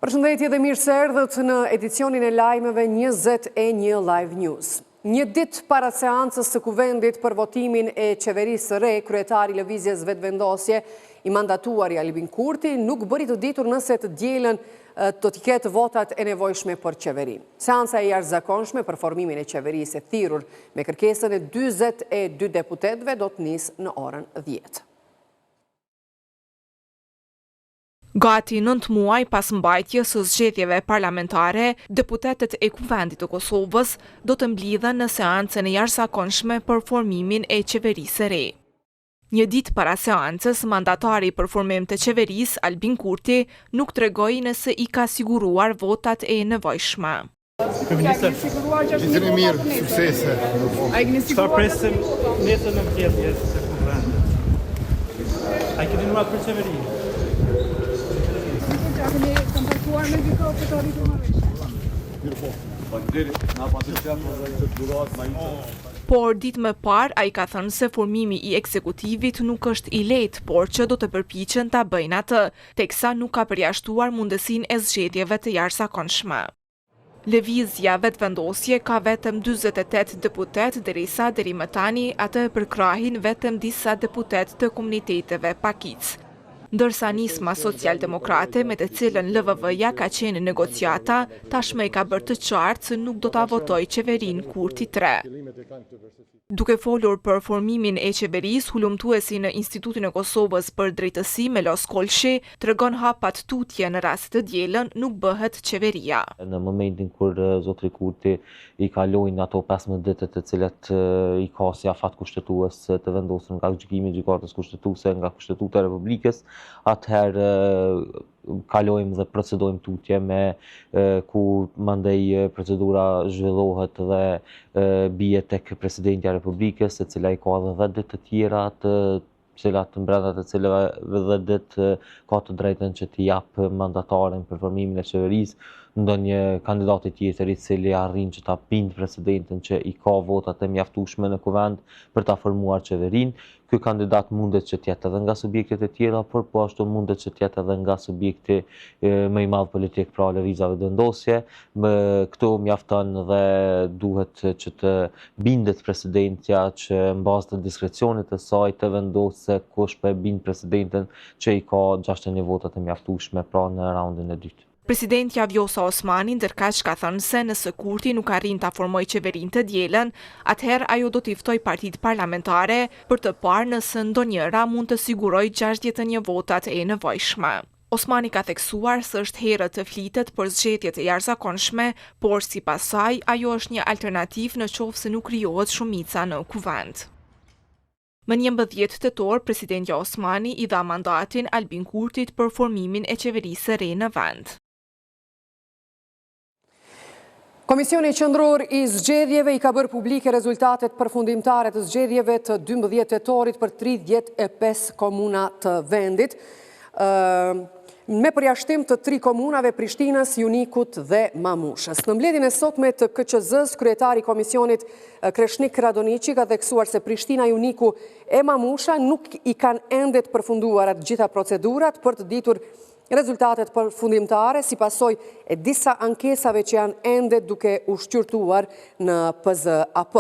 Përshëndetje dhe mirë se erdhët në edicionin e lajmeve 21 Live News. Një ditë para seancës së kuvendit për votimin e qeverisë së re, kryetari Lëvizjes Vetëvendosje i mandatuari Albin Kurti nuk bëri të ditur nëse të dielën do t'i ketë votat e nevojshme për qeveri. Seanca e jashtëzakonshme për formimin e qeverisë e thirrur me kërkesën e 42 deputetëve do të nisë në orën 10. Gati 9 muaj pas mbajtjes së zgjedhjeve parlamentare, deputetët e Kuvendit të Kosovës do të mblidhen në seancën e jashtëzakonshme për formimin e qeverisë së re. Një ditë para seancës, mandatari për formim të qeverisë, Albin Kurti, nuk tregoi nëse i ka siguruar votat e nevojshme. Ditën e mirë, suksese. Çfarë presim nesër në mbledhje të Kuvendit? Ai keni numrat për qeveri? Por ditë më parë ai ka thënë se formimi i ekzekutivit nuk është i lehtë, por që do të përpiqen ta bëjnë atë, teksa nuk ka përjashtuar mundësinë e zgjedhjeve të jashtëzakonshme. Lëvizja Vetëvendosje ka vetëm 48 deputet, derisa deri më tani atë përkrahin vetëm disa deputet të komuniteteve pakic. Ndërsa nisma socialdemokrate me të cilën LVV-ja ka qenë negociata, tashmë i ka bërë të qartë se nuk do ta votojë qeverinë Kurti 3. Duke folur për formimin e qeverisë, hulumtuesi në Institutin e Kosovës për Drejtësi Melos Kolshi tregon hapat tutje në rast të dielën nuk bëhet qeveria. Në momentin kur zotri Kurti i kalojnë ato 15 ditët të cilat i ka si afat kushtetues të vendosur nga gjykimi i gjykatës kushtetuese nga Kushtetuta e Republikës, atëherë kalojmë dhe procedojmë tutje me ku mandej procedura zhvillohet dhe bie tek presidenti i Republikës, e cila i ka edhe 10 ditë të tjera të cilat brenda të cilave 10 ditë ka të drejtën që t'i jap mandatarin për formimin e qeverisë ndonjë kandidat tjetër i cili arrin që ta bindë presidentin që i ka votat e mjaftueshme në kuvend për ta formuar qeverinë. Ky kandidat mundet që t'jetë edhe nga subjektet e tjera, por po ashtu mundet që t'jetë edhe nga subjekti më i madh politik, pra Lëvizja Vetëvendosje. Këtu mjafton dhe duhet që të bindet presidentja që mbaz të diskrecionit të saj të vendosë se kush po e bind presidentin që i ka 61 votat e mjaftueshme pra në raundin e dytë. Presidentja Vjosa Osmani ndërkaq ka thënë se nëse Kurti nuk arrin ta formojë qeverinë të dielën, atëherë ajo do t'i ftoj partitë parlamentare për të parë nëse ndonjëra mund të sigurojë 61 votat e nevojshme. Osmani ka theksuar se është herët të flitet për zgjedhjet e jashtëzakonshme, por sipas saj ajo është një alternativë në qoftë se nuk krijohet shumica në kuvend. Më 11 tetor, presidentja Osmani i dha mandatin Albin Kurtit për formimin e qeverisë së re në vend. Komisioni Qendror i Zgjedhjeve i ka bërë publike rezultatet përfundimtare të zgjedhjeve të 12 tetorit për 35 komuna të vendit, me përjashtim të 3 komunave Prishtinës, Junikut dhe Mamushës. Në mbledhjen e sotme të KQZ-s, kryetari i komisionit Kreshnik Radoniqi ka theksuar se Prishtina, Juniku e Mamusha nuk i kanë ende të përfunduar të gjitha procedurat për të ditur rezultatet përfundimtare si pasojë e disa ankesave që janë ende duke u shqyrtuar në PZAP.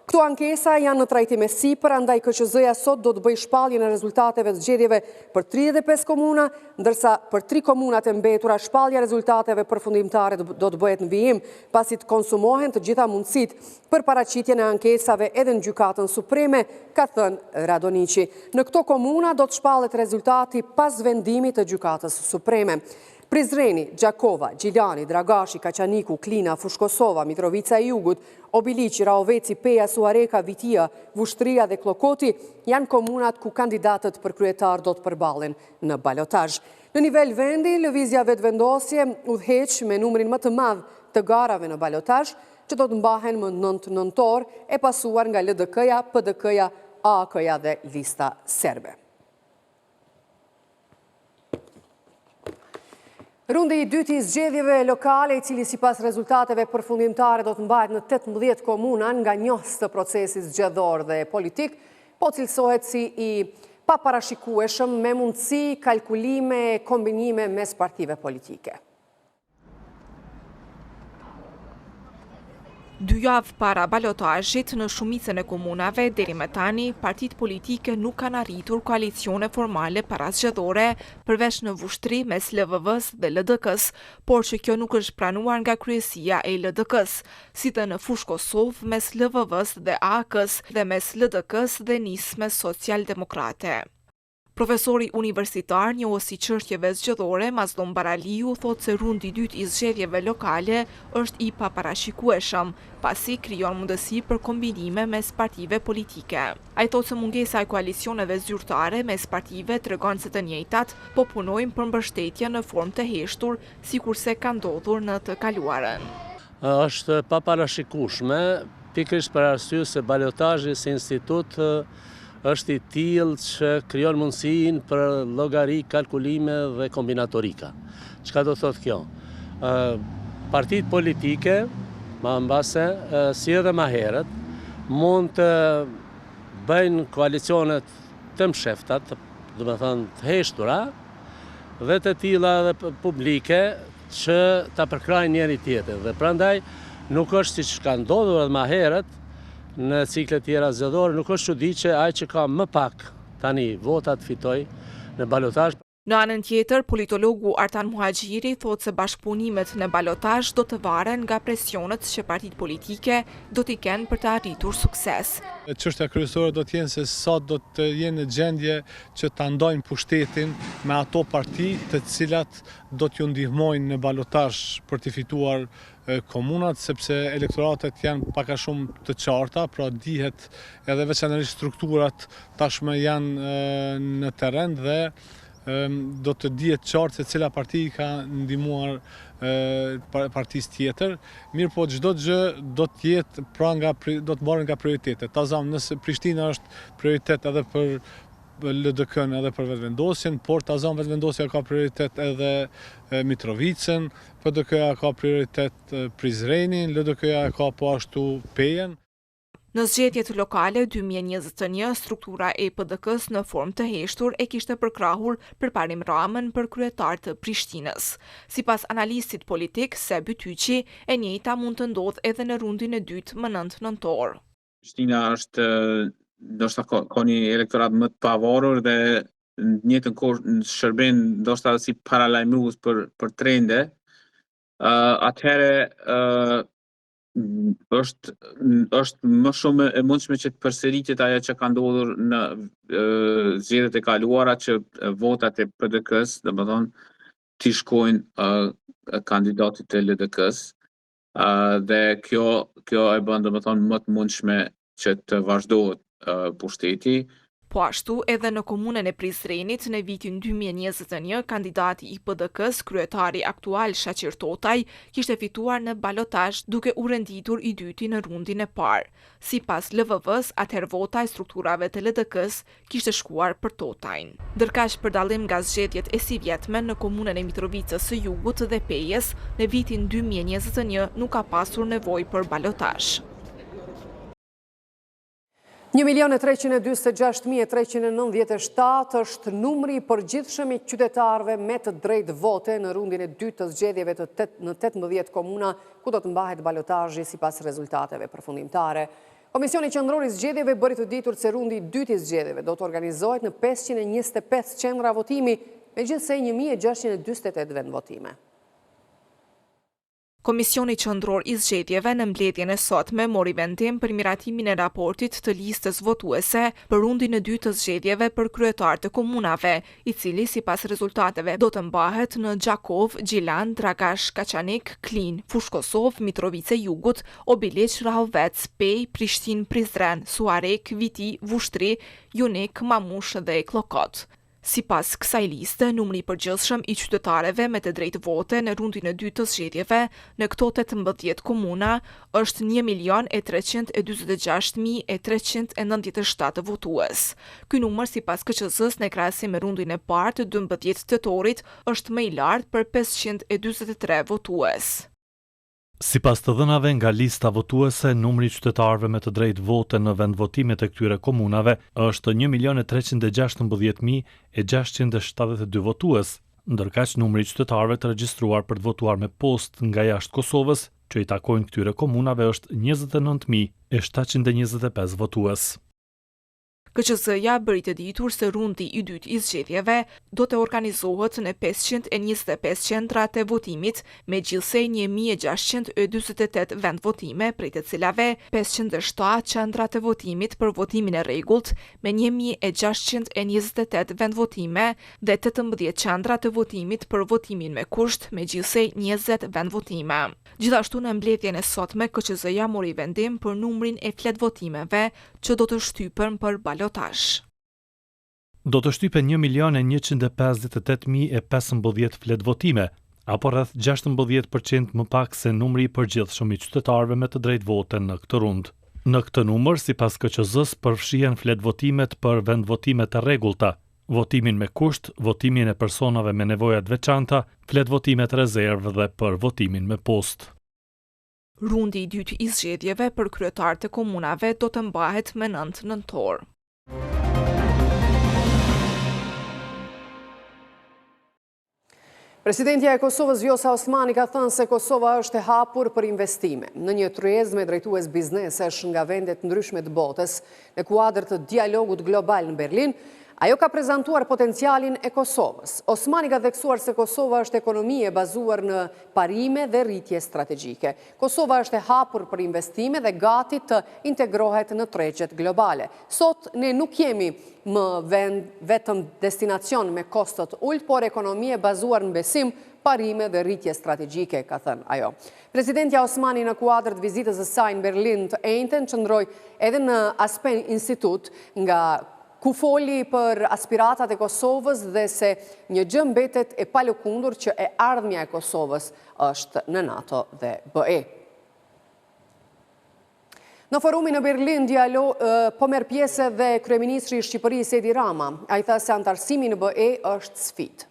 Këto ankesa janë në trajtim e sipër, andaj KQZ-ja sot do të bëjë shpalljen e rezultateve të zgjedhjeve për 35 komuna, ndërsa për 3 komunat e mbetura shpallja e rezultateve përfundimtare do të bëhet në vijim, pasi të konsumohen të gjitha mundësitë për paraqitjen e ankesave edhe në Gjykatën Supreme, ka thënë Radoniqi. Në këto komuna do të shpallet rezultati pas vendimit të Gjykatës Supreme. Prizreni, Gjakova, Gjiljani, Dragashi, Kaçaniku, Klina, Fushkosova, Mitrovica e Jugut, Obiliqi, Raoveci, Peja, Suareka, Vitia, Vushtria dhe Klokoti janë komunat ku kandidatët për kryetar do të përballen në balotazh. Në nivel vendi, Lëvizja Vetëvendosje udhëheq me numrin më të madh të garave në balotazh, që do të mbahen më 9 nëntor, e pasuar nga LDK-ja, PDK-ja, AK-ja dhe lista serbe. Rundi i dytë i zgjedhjeve lokale, i cili sipas rezultateve përfundimtare do të mbahet në 18 komuna nga njohës të procesit zgjedhor dhe politik, po cilësohet si i paparashikueshëm me mundësi kalkulime, kombinime mes partive politike. 2 javë para balotazhit në shumicën e komunave, deri më tani, partitë politike nuk kanë arritur koalicione formale parazgjedhore, përveç në vushtri mes LVV-s dhe LDK-s, por që kjo nuk është pranuar nga kryesia e LDK-s, si dhe në fushë Kosovë mes LVV-s dhe AK-s dhe mes LDK-s dhe nisme socialdemokrate. Profesori universitar njohësi çështjeve zgjedhore Mazlum Baraliu thotë se rundi i dytë i zgjedhjeve lokale është i paparashikueshëm, pasi krijon mundësi për kombinime mes partive politike. Ai thotë se mungesa e koalicioneve zyrtare mes partive tregon se të njëjtat po punojnë për mbështetje në formë të heshtur, sikurse ka ndodhur në të kaluarën. Është paparashikueshme, pikërisht për arsye se balotazhi si institut është i tillë që krijon mundësinë për llogari, kalkulime dhe kombinatorika. Çka do thotë kjo? Partitë politike, më mbase, si edhe më herët, mund të bëjnë koalicionet të msheftat, do të thënë të heshtura, dhe të tilla edhe publike që ta përkrajnë njëri tjetrin. Dhe prandaj nuk është siç ka ndodhur edhe më herët në ciklet tjera zgjedhore, nuk është çudi që ai që ka më pak tani vota të fitoj në balotazh. Në anën tjetër, politologu Artan Muhaxhiri thotë se bashkëpunimet në balotazh do të varen nga presionet që partitë politike do t'i kenë për të arritur sukses. Çështja kryesore do të jenë se sa do të jenë në gjendje që ta ndajnë pushtetin me ato parti të cilat do t'ju ndihmojnë në balotazh për të fituar komunat, sepse elektoratet janë pak a shumë të qarta, pra dihet edhe veçanërisht strukturat tashmë janë në terren dhe do të dihet qartë se cila parti ka ndihmuar partisë tjetër. Mirë po çdo gjë do të jetë do të marrë nga prioritete. Tazam, nëse Prishtina është prioritet edhe për LDK-n edhe për vetëvendosjen, por Tazam vetëvendosja ka prioritet edhe Mitrovicën, PDK-ja ka prioritet Prizrenin, LDK-ja ka po ashtu Pejen. Në zgjedhjet lokale 2021, struktura e PDK-s në formë të heshtur e kishte përkrahur përparim Ramën për kryetar të Prishtinës. Sipas analistit politik Sebi Tyçi, e njëjta mund të ndodhë edhe në rundin e dytë më 9 nëntor. Prishtina është ndoshta ka një elektorat më të pavarur dhe në njëjtën kohë shërben ndoshta si paralajmërues për trende. Atëherë është më shumë e mundshme që të përsëritet ajo që ka ndodhur në zgjedhjet e kaluara, që votat e PDK-s, domethënë t'i shkojnë kandidatit të LDK-s, dhe kjo e bën domethënë më të mundshme që të vazhdohet pushteti. Po ashtu, edhe në komunën e Prizrenit në vitin 2021, kandidati i PDK-s, kryetari aktual Shaqir Totaj, kishte fituar në balotazh duke u renditur i dyti në rundin e parë. Sipas LVV-s, atëherë vota e strukturave të LDK-s kishte shkuar për Totajin. Ndërkaq për dallim nga zgjedhjet e sivjetme në komunën e Mitrovicës së Jugut dhe Pejës, në vitin 2021 nuk ka pasur nevojë për balotazh. 1.326.397 është numri i përgjithshëm i qytetarëve me të drejtë vote në rundin e dytë të zgjedhjeve në 18 komuna ku do të mbahet balotazhi sipas rezultateve përfundimtare. Komisioni Qendror i Zgjedhjeve bëri të ditur se rundi i dytë i zgjedhjeve do të organizohet në 525 qendra votimi, megjithse 1648 vend votime. Komisioni Qendror i Zgjedhjeve në mbledhjen e sotme mori vendim për miratimin e raportit të listës votuese për rundin e dytë të zgjedhjeve për kryetar të komunave, i cili sipas rezultateve do të mbahet në Gjakov, Gjilan, Dragash, Kaçanik, Klin, Fushë Kosovë, Mitrovice Jugut, Obiliq, Rahovec, Pej, Prishtinë, Prizren, Suarek, Viti, Vushtri, Junik, Mamush dhe Klokot. Sipas kësaj liste, numri i përgjithshëm i qytetarëve me të drejtë vote në rundin e dytë të zgjedhjeve në këto 18 komuna është 1.346.397 votues. Ky numër sipas KQZ-s në krahasim me rundin e parë të 12 tetorit është më i lartë për 543 votues. Sipas të dhënave nga lista votuese, numri i qytetarëve me të drejtë vote në vendvotimet e këtyre komunave është 1.326.672 votues, ndërkaq numri i qytetarëve të regjistruar për të votuar me postë nga jashtë Kosovës që i takojnë këtyre komunave është 29.725 votues. KQZ-ja bëri të ditur se rundi i dytë i zgjedhjeve do të organizohet në 525 qendra të votimit, me gjithsej 1648 vend votime, prej të cilave 507 qendra të votimit për votimin e rregullt, me 1628 vend votime dhe 18 qendra të votimit për votimin me kusht, me gjithsej 20 vend votime. Gjithashtu në mbledhjen e sotme, KQZ-ja mori vendim për numrin e flet votimeve që do të shtypen për balotazh. Do të shtypen 1.158.015 flet votime, apo rreth 16% më pak se numri i përgjithshëm i qytetarëve me të drejtë vote në këtë rund. Në këtë numër, sipas KQZ-s, përfshihen flet votimet për vendvotime të rregullta, votimin me kusht, votimin e personave me nevoja të veçanta, flet votimet rezervë dhe për votimin me post. Rundi i dytë i zgjedhjeve për kryetarët e komunave do të mbahet me 9 nëntor. Presidentja e Kosovës Vjosa Osmani ka thënë se Kosova është e hapur për investime. Në një tryezë me drejtues biznesesh nga vendet ndryshme të botës, në kuadër të dialogut global në Berlin, ajo ka prezantuar potencialin e Kosovës. Osmani ka theksuar se Kosova është ekonomi e bazuar në parime dhe rritje strategjike. Kosova është e hapur për investime dhe gati të integrohet në tregjet globale. Sot ne nuk jemi më vetëm destinacion me kostot ulët, por ekonomi e bazuar në besim, parime dhe rritje strategjike, ka thënë ajo. Presidentja Osmani në kuadër të vizitës së saj në Berlin të njëjtën qëndroi edhe në Aspen Institut, nga ku foli për aspiratat e Kosovës dhe se një gjë mbetet e palëkundur që e ardhmja e Kosovës është në NATO dhe BE. Në forumin në Berlin, po merr pjesë dhe kryeministri i Shqipërisë Edi Rama. Ai tha se antarësimi në BE është sfidë.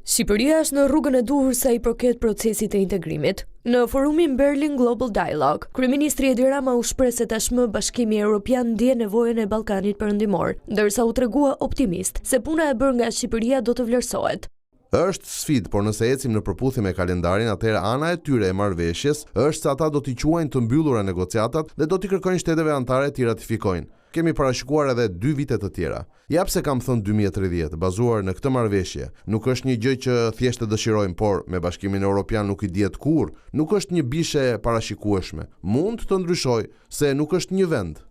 Shqipëria është në rrugën e duhur sa i përket procesit të integrimit. Në forumin Berlin Global Dialogue, kryeministri Edi Rama u shpreh se tashmë Bashkimi Evropian ndjen nevojën e Ballkanit Perëndimor, ndërsa u tregua optimist se puna e bërë nga Shqipëria do të vlerësohet. Është sfidë, por nëse ecim në përputhje me kalendarin, atëherë ana e tyre e marrëveshjes është se ata do t'i quajnë të mbyllura negociatat dhe do t'i kërkojnë shteteve anëtare t'i ratifikojnë. Kemi parashikuar edhe 2 vite të tjera. Jap se kam thënë 2030, bazuar në këtë marrëveshje. Nuk është një gjë që thjesht të dëshirojmë, por me Bashkimin Evropian nuk i dihet kur. Nuk është një bishe parashikueshme. Mund të ndryshojë se nuk është një vend.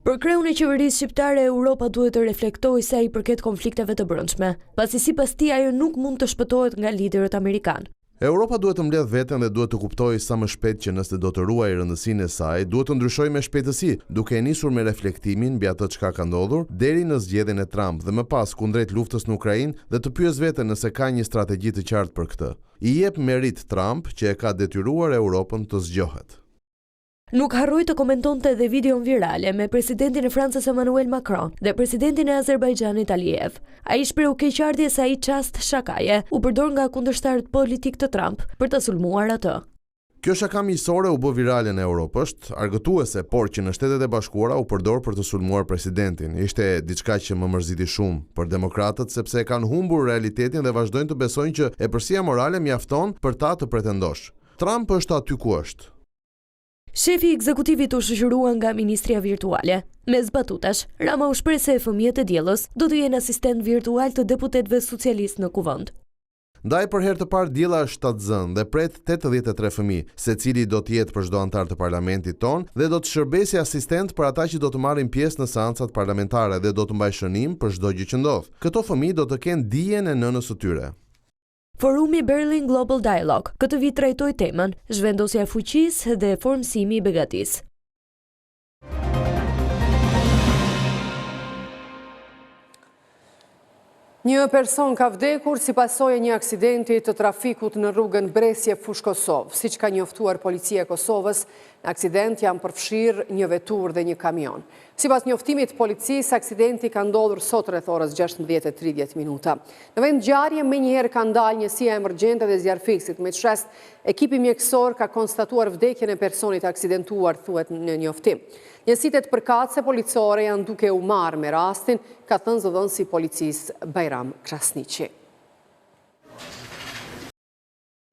Për kreun e qeverisë shqiptare, Europa duhet të reflektojë sa i përket konflikteve të brendshme, pasi sipas tij ajo nuk mund të shpëtohet nga liderët amerikanë. Europa duhet të mbledh veten dhe duhet të kuptojë sa më shpejt që nëse do të ruajë rëndësinë e saj, duhet të ndryshojë me shpejtësi, duke e nisur me reflektimin mbi atë çka ka ndodhur deri në zgjedhjen e Trump dhe më pas kundrejt luftës në Ukrainë dhe të pyes veten nëse ka një strategji të qartë për këtë. I jep merit Trump që e ka detyruar Europën të zgjohet. Nuk harroi të komentonte edhe videon virale me presidentin e Francës Emmanuel Macron dhe presidentin e Azerbajxhanit Aliyev. Ai shprehu keqardhje se ai çast shakaje u përdor nga kundërshtarët politik të Trump për të sulmuar atë. Kjo shaka miqësore u bë virale në Europë, është argëtuese, por që në Shtetet e Bashkuara u përdor për të sulmuar presidentin. Ishte diçka që më mërziti shumë për demokratët sepse e kanë humbur realitetin dhe vazhdojnë të besojnë që epërsia morale mjafton për ta të pretendosh. Trump është aty ku është. Shefi i ekzekutivit u shoqërua nga ministria virtuale. Me zbatutash, Rama u shpreh se fëmijët e diellës do të jenë asistent virtual të deputetëve socialist në kuvend. Ndaj për herë të parë diella është shtatzën dhe pret 83 fëmijë, secili do të jetë për çdo antar të parlamentit ton dhe do të shërbesë asistent për ata që do të marrin pjesë në seancat parlamentare dhe do të mbajë shënim për çdo gjë që ndodh. Këto fëmijë do të kenë dijen e nënës së tyre. Forumi Berlin Global Dialogue këtë vit trajtoi temën zhvendosja e fuqisë dhe formësimi i begatisë. Një person ka vdekur si pasojë e një aksidenti të trafikut në rrugën Bresje-Fush-Kosovë. Siç ka njoftuar policia e Kosovës, në aksident janë përfshirë një vetur dhe një kamion. Sipas njoftimit policisë, aksidenti ka ndodhur sot rreth orës 16:30 minuta. Në vend ngjarje menjëherë ka ndalë njësia emergjente dhe zjarfiksit. Me çast, ekipi mjekësor ka konstatuar vdekjen e personit aksidentuar, thuhet në njoftim. Njësitet përkatëse policore janë duke u marrë me rastin, ka thënë zëdhënësi i policisë Bajram Krasniqi.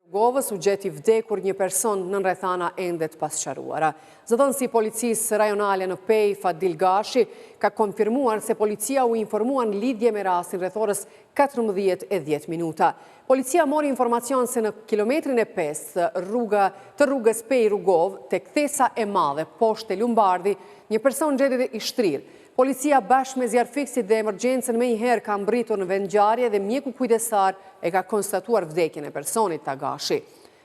Govës u gjeti vdekur një person në rrethana ende të pasqaruara. Zëdhënësi i policisë rajonale në Pej, Fadil Gashi, ka konfirmuar se policia u informua në lidhje me rastin rreth orës 14:10. Policia mori informacion se në kilometrin e 5 të rrugës Pej-Rugov, tek thesa e madhe poshtë e Lumbardi, një person gjetet i shtrirë. Policia bashkë me zjarfikësit dhe emergjencën me njëherë ka mbritur në vendngjarje dhe mjeku kujdesar e ka konstatuar vdekjen e personit Tagashi.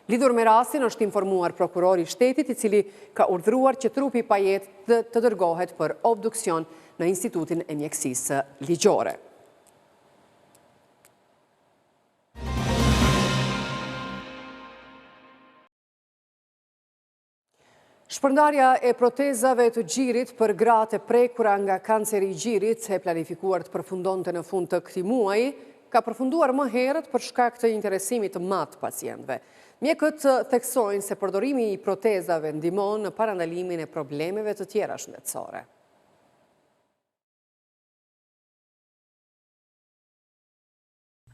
Lidhur me rastin është informuar prokurori i shtetit i cili ka urdhëruar që trupi i pajetë të dërgohet për obduksion në Institutin e Mjekësisë Ligjore. Shpërndarja e protezave të gjirit për gratë e prekura nga kanceri i gjirit e planifikuar të përfundonte në fund të këtij muaji, ka përfunduar më herët për shkak të interesimit të madh të pacientëve. Mjekët theksojnë se përdorimi i protezave ndihmon në parandalimin e problemeve të tjera shëndetësore.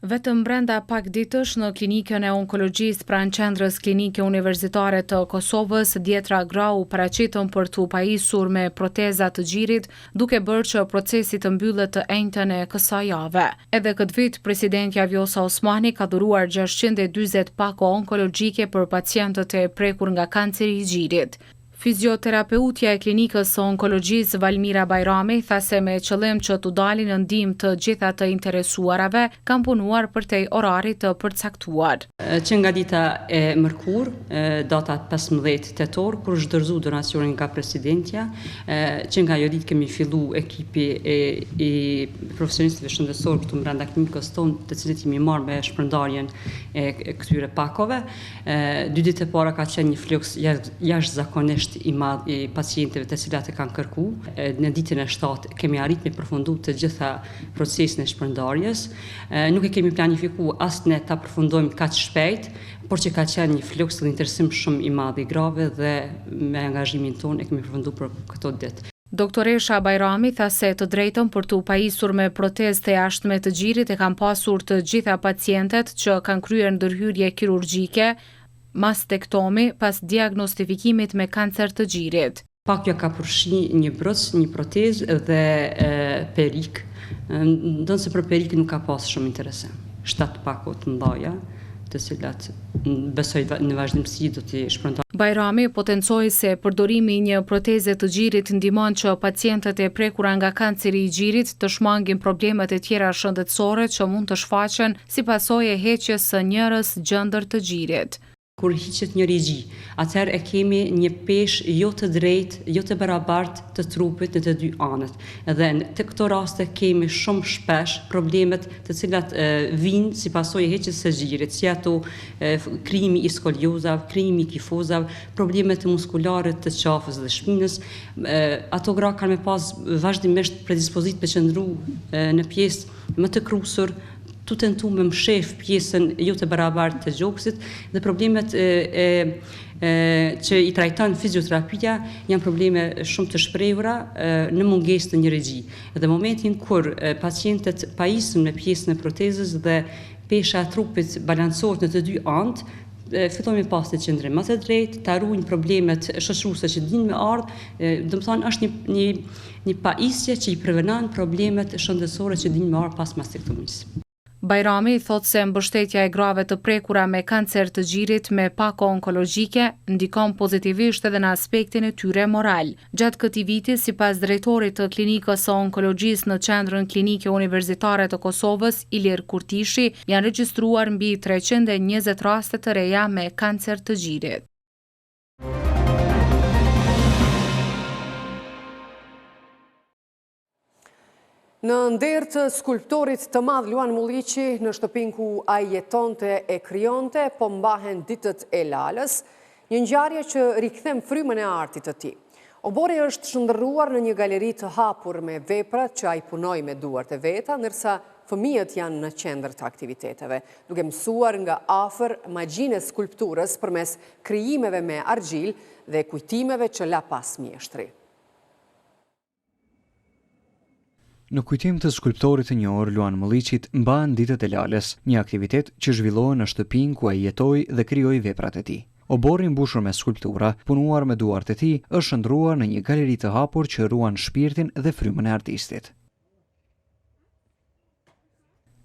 Vetëm brenda pak ditësh në klinikën e onkologjisë pranë qendrës klinike universitare të Kosovës, djetra gra u paraqitën për t'u pajisur me proteza të gjirit, duke bërë që procesi të mbyllet të enjtën e kësaj jave. Edhe këtë vit, presidentja Vjosa Osmani ka dhuruar 640 pako onkologjike për pacientët e prekur nga kanceri i gjirit. Fizioterapeutja e klinikës së onkologjisë Valmira Bajrami tha se me qëllim që t'u dalin në ndihmë të gjitha të interesuarave, kanë punuar përtej orarit të përcaktuar. Që nga dita e mërkur, data 15 tetor, kur zhdërzu donacionin nga presidentja, që nga jo ditë kemi fillu ekipi i profesionistëve shëndetësor këtu brenda klinikës tonë, të cilët jemi marrë me shpërndarjen e këtyre pakove. 2 ditë e para ka qenë një fluks jashtëzakonisht i madh i pacientëve të cilat e kanë kërku. Në ditën e 7 kemi arrit me përfundu të gjitha procesin e shpërndarjes. Nuk e kemi planifikuar as ne ta përfundojmë kaq shpejt, por që ka qenë një fluks të interesim shumë i madh i grave dhe me angazhimin tonë e kemi përfundu për këto ditë. Doktoresha Bajrami tha se të drejtën për t'u pajisur me protezë të jashtme të gjirit e kanë pasur të gjitha pacientet që kanë kryer ndërhyrje kirurgjike, mastektomi pas diagnostifikimit me kancer të gjirit. Pakja ka përfshi një brëc, një protezë dhe perik. Ndonë se për perik nuk ka pas shumë interesim. 7 pako të ndaja, të cilat besoj në vazhdimsi do t'i shpërndar. Bajrami potencoi se përdorimi i një proteze të gjirit ndihmon që pacientët e prekura nga kanceri i gjirit të shmangin problemet e tjera shëndetësore që mund të shfaqen si pasojë e heqjes së njërës gjëndër të gjirit. Kur hiqet një rigji, atëherë e kemi një peshë jo të drejtë, jo të barabartë të trupit në të dy anët. Dhe në këto raste kemi shumë shpesh problemet të cilat vinë si pasojë e heqjes së gjirit, si ato krimi i skoliozav, krimi i kifozav, problemet muskulare të qafës dhe shpinës. Ato gra kanë me pas vazhdimisht predispozit për qëndru në pjesë më të krusur, tu tentu me mshef pjesën jo të barabartë të gjoksit dhe problemet që i trajton fizioterapia janë probleme shumë të shprehura në mungesë të një regji. Dhe momentin kur pacientët pajisen me pjesën e protezës dhe pesha e trupit balancohet në të dy anët, fillojnë me pas të qëndrim më të drejtë, të ruajnë problemet shoqëruese që dinë me ardhë, do të thonë është një pajisje që i prevenon problemet shëndetësore që dinë me ardhë pas mastektomisë. Bajrami thot se mbështetja e grave të prekura me kancer të gjirit me pako onkologjike ndikon pozitivisht edhe në aspektin e tyre moral. Gjatë këtij viti, sipas drejtorit të klinikës së onkologjisë në qendrën klinike universitare të Kosovës, Ilir Kurtishi, janë regjistruar mbi 320 raste të reja me kancer të gjirit. Në nder të skulptorit të madh Luan Mulliqi, në shtëpinë ku ai jetonte e krijonte, po mbahen ditët e lalës, një ngjarje që rikthem frymën e artit të tij. Obori është shndërruar në një galeri të hapur me veprat që ai punoi me duart e veta, ndërsa fëmijët janë në qendër të aktiviteteve, duke mësuar nga afër magjinë e skulpturës përmes krijimeve me argjil dhe kujtimeve që la pas mjeshtri. Në kujtim të skulptorit të njohur Luan Mulliqit mbahen ditët e Lales, një aktivitet që zhvillohet në shtëpinë ku ai jetoi dhe krijoi veprat e tij. Oborri mbushur me skulptura, punuar me duart e tij, është shndruar në një galeri të hapur që ruan shpirtin dhe frymën e artistit.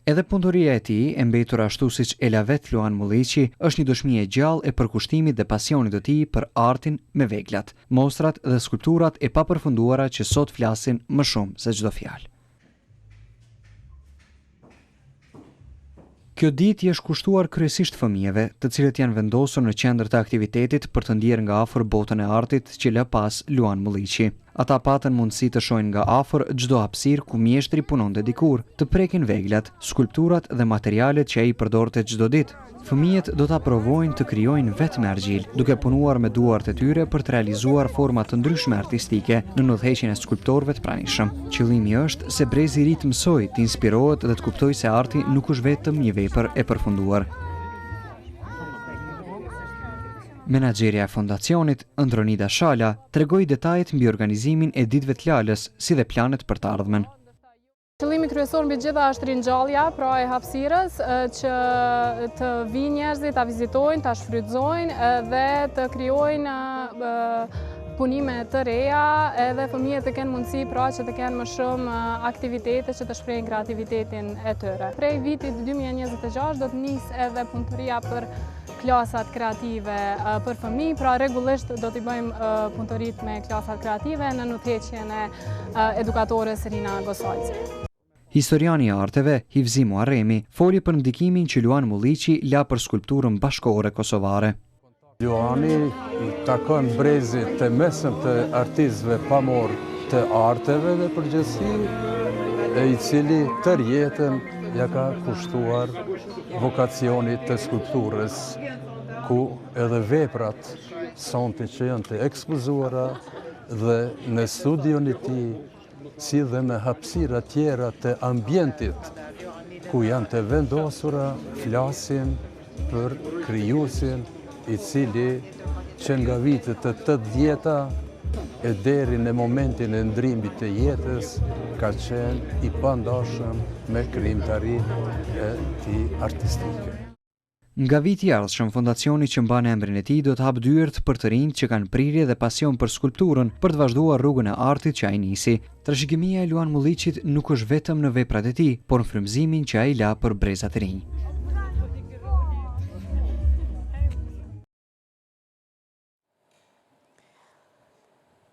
Edhe punëtoria e tij, e mbetur ashtu siç e la vet Luan Mulliqi, është një dëshmi e gjallë e përkushtimit dhe pasionit të tij për artin me veglat, mostrat dhe skulpturat e papërfunduara që sot flasin më shumë se çdo fjalë. Kjo ditë është kushtuar kryesisht fëmijëve, të cilët janë vendosur në qendër të aktivitetit për të ndjerë nga afër botën e artit që lë pas Luan Mulliqi. Ata patën mundësi të shohin nga afër çdo hapësirë ku mjeshtri punonte dikur, të prekin veglat, skulpturat dhe materialet që ai përdorte çdo ditë. Fëmijët do ta provojnë të krijojnë vetëm me argjil, duke punuar me duart e tyre për të realizuar forma të ndryshme artistike në udhëheqjen e skulptorëve të pranishëm. Qëllimi është se brezi i ri të mësojë, të inspirohet dhe të kuptojë se arti nuk është vetëm një vepër e përfunduar. Menaxherja e fondacionit, Andronida Shala, tregoi detajet mbi organizimin e ditëve të Lalës, si dhe planet për të ardhmen. Qëllimi kryesor mbi gjitha është ringjallja, pra e hapësirës që të vinë njerëzit, ta vizitojnë, ta shfrytëzojnë dhe të krijojnë punime të reja, edhe fëmijët të kenë mundësi pra që të kenë më shumë aktivitete që të shprehin kreativitetin e tyre. Prej vitit 2026 do të nisë edhe punëtoria për klasat kreative për fëmijë, pra rregullisht do t'i bëjmë punëtorit me klasat kreative në udhëheqjen e edukatores Rina Gosalci. Historiani i arteve, Hivzi Muarremi, foli për ndikimin që Luan Mulliqi la për skulpturën bashkëkohore kosovare. Luani i takon brezit të mesëm të artistëve pamor të arteve dhe përgjithësi, i cili tër jetën ja ka kushtuar vokacionit të skulpturës, ku edhe veprat sonte që janë të ekspozuara dhe në studion e tij, si dhe në hapësira tjera të ambientit, ku janë të vendosura, flasin për krijuesin i cili që nga vitet të 80-ta e deri në momentin e ndrimit të jetës ka qenë i pandashëm me krijimtarinë e tij artistike. Nga viti i ardhshëm, fondacioni që mban emrin e tij do të hapë dyert për të rinjt që kanë prirje dhe pasion për skulpturën për të vazhduar rrugën e artit që ai nisi. Trashëgimia e Luan Mulliqit nuk është vetëm në veprat e tij, por në frymëzimin që ai la për brezat e rinj.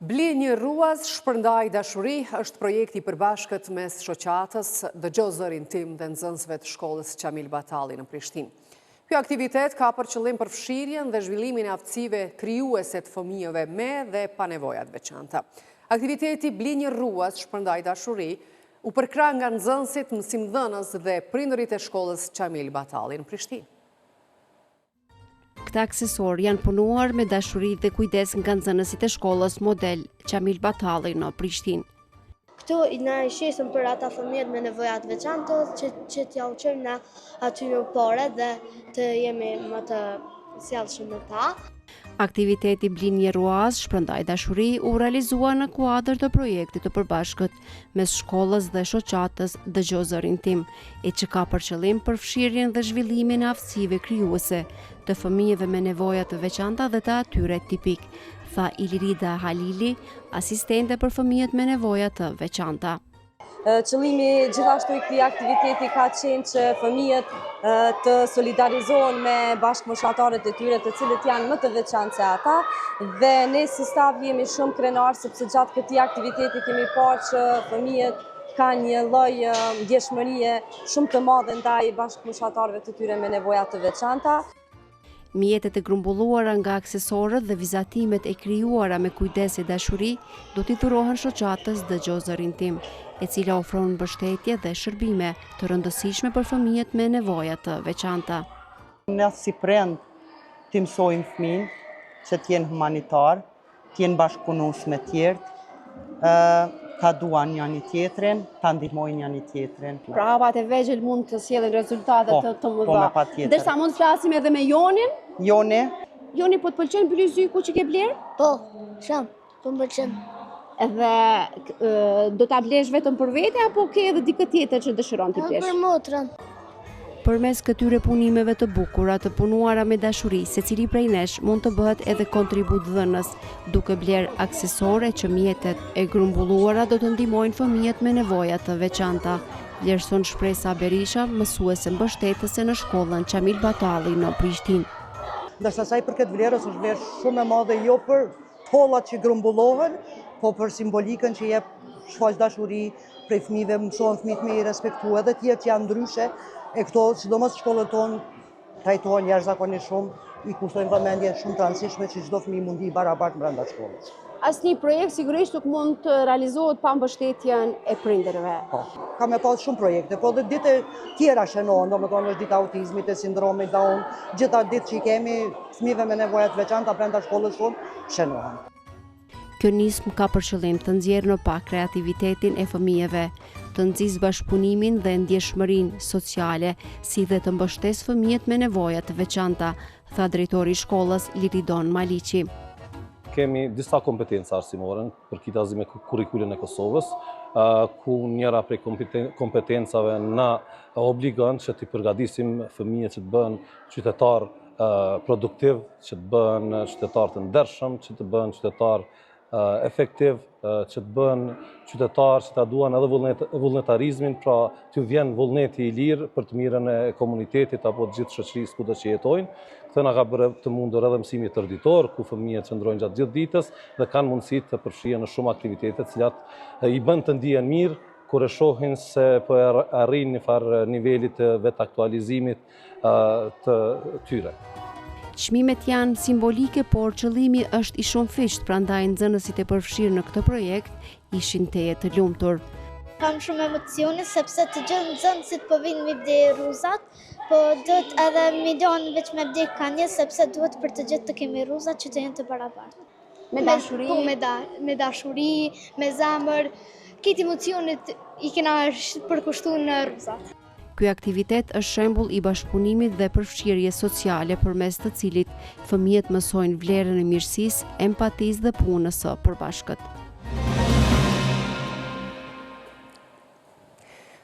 Bli një ruaz, shpërndaj dashuri është projekti i përbashkët mes shoqatës Dëgjoj zërin tim dhe nxënësve të shkollës Qamil Batalli në Prishtinë. Ky aktivitet ka për qëllim përfshirjen dhe zhvillimin e aftësive krijuese të fëmijëve me dhe pa nevoja të veçanta. Aktiviteti Bli një ruaz, shpërndaj dashuri u përkra nga nxënësit, mësimdhënës dhe prindërit e shkollës Qamil Batalli në Prishtinë. Këta aksesor janë punuar me dashuri dhe kujdes nga nxënësit e shkollës model Qamil Batalli në Prishtinë. Këtu na i shesëm për ata fëmijët me nevojat veçanta që t'ja uqojmë na aty në pore dhe të jemi më të sjellshëm me ta. Aktiviteti Bli një ruaz, shpërndaj dashuri u realizua në kuadër të projektit të përbashkët mes shkollës dhe shoqatës Dëgjoj zërin tim, e që ka për qëllim përfshirjen dhe zhvillimin e aftësive krijuese të fëmijëve me nevoja të veçanta dhe të atyre tipik, tha Ilirida Halili, asistente për fëmijët me nevoja të veçanta. Qëllimi gjithashtu i këtij aktiviteti ka qenë që fëmijët të solidarizohen me bashkëmoshtarët e tyre, të cilët janë më të veçantë se ata, dhe ne si staf jemi shumë krenar sepse gjatë këtij aktiviteti kemi parë që fëmijët kanë një lloj ndjeshmërie shumë të madhe ndaj bashkëmoshtarëve të tyre me nevoja të veçanta. Mjetet e grumbulluara nga aksesorët dhe vizatimet e krijuara me kujdes e dashuri do t'i dhurohen shoqatës Dëgjoj zërin tim, e cila ofron mbështetje dhe shërbime të rëndësishme për fëmijët me nevoja të veçanta. Ne si prind t'i mësojmë fëmijën që t'jenë humanitar, t'jenë bashkëpunues me tjerët, ta duan njëri tjetrin, ta ndihmojnë njëri tjetrin. Pra hapat e vegjël mund të sjellin rezultate të mëdha. Po, me patjetër. Ndërsa mund të flasim edhe me Jonin. Joni, po të pëlqen blyzyku që ke bler? Po, shumë, po më pëlqen. Edhe do ta blesh vetëm për vete apo ke edhe dikë tjetër që dëshiron t'i blesh? Për motrën. Përmes këtyre punimeve të bukura të punuara me dashuri, secili prej nesh mund të bëhet edhe kontribut dhënës, duke bler aksesore që mjetet e grumbulluara do të ndihmojnë fëmijët me nevoja të veçanta. Vlerëson Shpresa Berisha, mësuese mbështetëse në shkollën Qamil Batalli në Prishtinë. Ndërsa sa i përket vlerës është vlerë shumë e madhe jo për tollat që grumbullohen, po për simbolikën që jep shfaq dashuri prej fëmijëve, mësohen fëmijët me i respektu edhe tjerë që janë ndryshe, e këto, sidomos shkollët tonë, trajtohen jashtëzakonisht shumë, i kushtojnë vëmendje shumë të rëndësishme që çdo fëmijë mundi barabartë brenda shkollës. Asnjë projekt sigurisht nuk mund të realizohet pa mbështetjen e prindërve. Po, kam e pas shumë projekte, po dhe ditë tjera shënohen, domethënë është dita autizmit, e sindromit Down, gjitha ditë që i kemi fëmijëve me nevoja të veçanta brenda shkollës tonë shënohen. Kjo nismë ka për qëllim të nxjerrë në pak kreativitetin e fëmijëve, të nxjisë bashkëpunimin dhe ndjeshmërinë sociale, si dhe të mbështesë fëmijët me nevoja të veçanta, tha drejtori i shkollës Liridon Maliqi. Kemi disa kompetenca arsimore përkitazi me kurrikulën e Kosovës, ku njëra prej kompetencave na obligon që t'i përgatisim fëmijët që të bëhen qytetar produktiv, që të bëhen qytetar të ndershëm, që të bëhen qytetar efektiv, që të bëhen qytetar që ta duan edhe vullnetarizmin, pra t'ju vjen vullneti i lirë për të mirën e komunitetit apo të gjithë shoqërisë kudo që jetojnë. Këtë na ka bërë të mundur edhe mësimi tërditor, ku fëmijët qëndrojnë gjatë gjithë ditës dhe kanë mundësi të përfshihen në shumë aktivitete të cilat i bën të ndihen mirë kur e shohin se po arrin një farë nivelit të vetë aktualizimit të tyre. Çmimet janë simbolike, por qëllimi është i shumëfisht, prandaj nxënësit e përfshirë në këtë projekt ishin teje të lumtur. Kam shumë emocione sepse të gjithë nxënësit po vinë me bde rruzat, po duhet edhe milion veç me bde kanje sepse duhet për të gjithë të kemi rruzat që të jenë të barabartë. Me dashuri, me dashuri, me zemër, këtë emocionet i kena përkushtuar në rruzat. Ky aktivitet është shembull i bashkëpunimit dhe përfshirjes sociale përmes të cilit fëmijët mësojnë vlerën e mirësisë, empatisë dhe punës së përbashkët.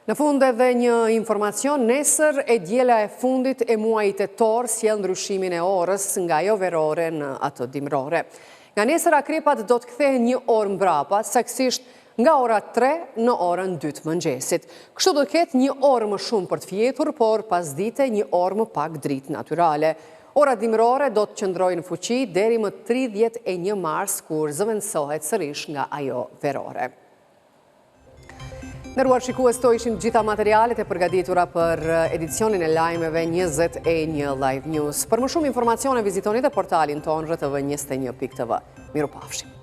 Në fund edhe një informacion, nesër e diela e fundit e muajit tetor sjell ndryshimin e orës nga ajo verore në atë dimrore. Nga nesër akrepat do të kthehen një orë mbrapa, saktësisht nga ora 3 në orën 2 mëngjesit. Kështu do të ketë një orë më shumë për të fjetur, por pasdite një orë më pak dritë natyrale. Ora dimrore do të qëndrojnë në fuqi deri më 31 mars, kur zëvendësohet sërish nga ajo verore. Nderuar shikues, to ishin gjitha materialet e përgatitura për edicionin e lajmeve 21 Live News. Për më shumë informacione vizitoni dhe portalin tonë rtv21.tv. Mirupafshim.